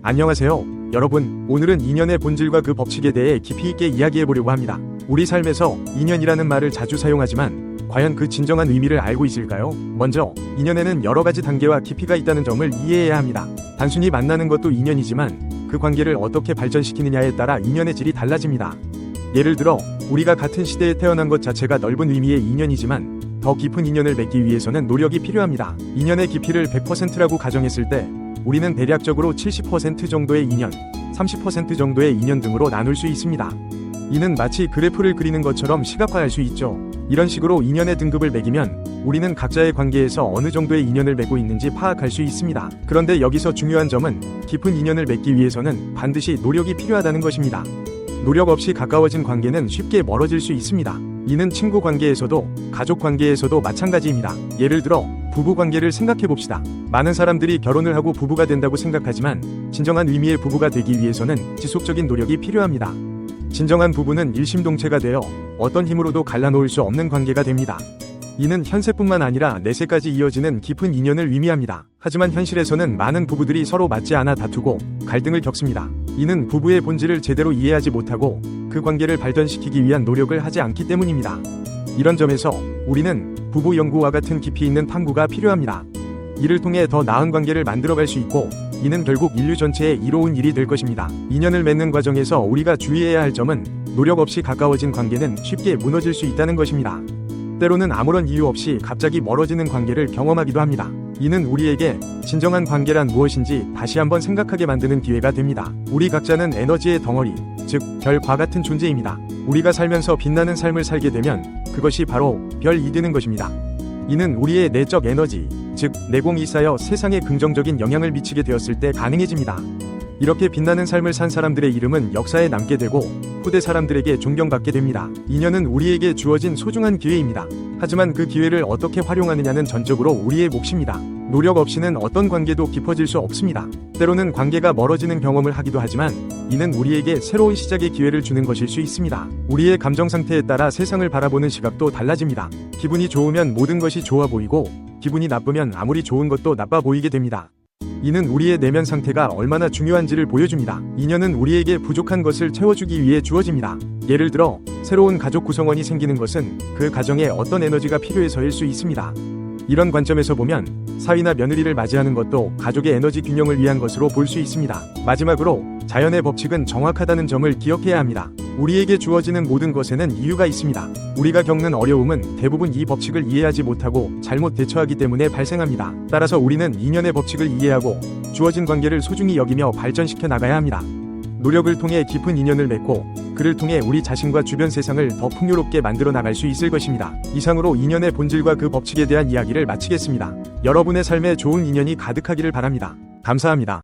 안녕하세요. 여러분, 오늘은 인연의 본질과 그 법칙에 대해 깊이 있게 이야기해보려고 합니다. 우리 삶에서 인연이라는 말을 자주 사용하지만 과연 그 진정한 의미를 알고 있을까요? 먼저, 인연에는 여러 가지 단계와 깊이가 있다는 점을 이해해야 합니다. 단순히 만나는 것도 인연이지만 그 관계를 어떻게 발전시키느냐에 따라 인연의 질이 달라집니다. 예를 들어, 우리가 같은 시대에 태어난 것 자체가 넓은 의미의 인연이지만 더 깊은 인연을 맺기 위해서는 노력이 필요합니다. 인연의 깊이를 100%라고 가정했을 때 우리는 대략적으로 70% 정도의 인연, 30% 정도의 인연 등으로 나눌 수 있습니다. 이는 마치 그래프를 그리는 것처럼 시각화할 수 있죠. 이런 식으로 인연의 등급을 매기면 우리는 각자의 관계에서 어느 정도의 인연을 맺고 있는지 파악할 수 있습니다. 그런데 여기서 중요한 점은 깊은 인연을 맺기 위해서는 반드시 노력이 필요하다는 것입니다. 노력 없이 가까워진 관계는 쉽게 멀어질 수 있습니다. 이는 친구 관계에서도 가족 관계에서도 마찬가지입니다. 예를 들어 부부 관계를 생각해 봅시다. 많은 사람들이 결혼을 하고 부부가 된다고 생각하지만 진정한 의미의 부부가 되기 위해서는 지속적인 노력이 필요합니다. 진정한 부부는 일심동체가 되어 어떤 힘으로도 갈라놓을 수 없는 관계가 됩니다. 이는 현세뿐만 아니라 내세까지 이어지는 깊은 인연을 의미합니다. 하지만 현실에서는 많은 부부들이 서로 맞지 않아 다투고 갈등을 겪습니다. 이는 부부의 본질을 제대로 이해하지 못하고 그 관계를 발전시키기 위한 노력을 하지 않기 때문입니다. 이런 점에서 우리는 부부 연구와 같은 깊이 있는 탐구가 필요합니다. 이를 통해 더 나은 관계를 만들어갈 수 있고 이는 결국 인류 전체에 이로운 일이 될 것입니다. 인연을 맺는 과정에서 우리가 주의해야 할 점은 노력 없이 가까워진 관계는 쉽게 무너질 수 있다는 것입니다. 때로는 아무런 이유 없이 갑자기 멀어지는 관계를 경험하기도 합니다. 이는 우리에게 진정한 관계란 무엇인지 다시 한번 생각하게 만드는 기회가 됩니다. 우리 각자는 에너지의 덩어리, 즉 별과 같은 존재입니다. 우리가 살면서 빛나는 삶을 살게 되면 그것이 바로 별이 되는 것입니다. 이는 우리의 내적 에너지, 즉 내공이 쌓여 세상에 긍정적인 영향을 미치게 되었을 때 가능해집니다. 이렇게 빛나는 삶을 산 사람들의 이름은 역사에 남게 되고 후대 사람들에게 존경받게 됩니다. 인연은 우리에게 주어진 소중한 기회입니다. 하지만 그 기회를 어떻게 활용하느냐는 전적으로 우리의 몫입니다. 노력 없이는 어떤 관계도 깊어질 수 없습니다. 때로는 관계가 멀어지는 경험을 하기도 하지만 이는 우리에게 새로운 시작의 기회를 주는 것일 수 있습니다. 우리의 감정 상태에 따라 세상을 바라보는 시각도 달라집니다. 기분이 좋으면 모든 것이 좋아 보이고 기분이 나쁘면 아무리 좋은 것도 나빠 보이게 됩니다. 이는 우리의 내면 상태가 얼마나 중요한지를 보여줍니다. 인연은 우리에게 부족한 것을 채워주기 위해 주어집니다. 예를 들어 새로운 가족 구성원이 생기는 것은 그 가정에 어떤 에너지가 필요해서일 수 있습니다. 이런 관점에서 보면 사위나 며느리를 맞이하는 것도 가족의 에너지 균형을 위한 것으로 볼 수 있습니다. 마지막으로 자연의 법칙은 정확하다는 점을 기억해야 합니다. 우리에게 주어지는 모든 것에는 이유가 있습니다. 우리가 겪는 어려움은 대부분 이 법칙을 이해하지 못하고 잘못 대처하기 때문에 발생합니다. 따라서 우리는 인연의 법칙을 이해하고 주어진 관계를 소중히 여기며 발전시켜 나가야 합니다. 노력을 통해 깊은 인연을 맺고 그를 통해 우리 자신과 주변 세상을 더 풍요롭게 만들어 나갈 수 있을 것입니다. 이상으로 인연의 본질과 그 법칙에 대한 이야기를 마치겠습니다. 여러분의 삶에 좋은 인연이 가득하기를 바랍니다. 감사합니다.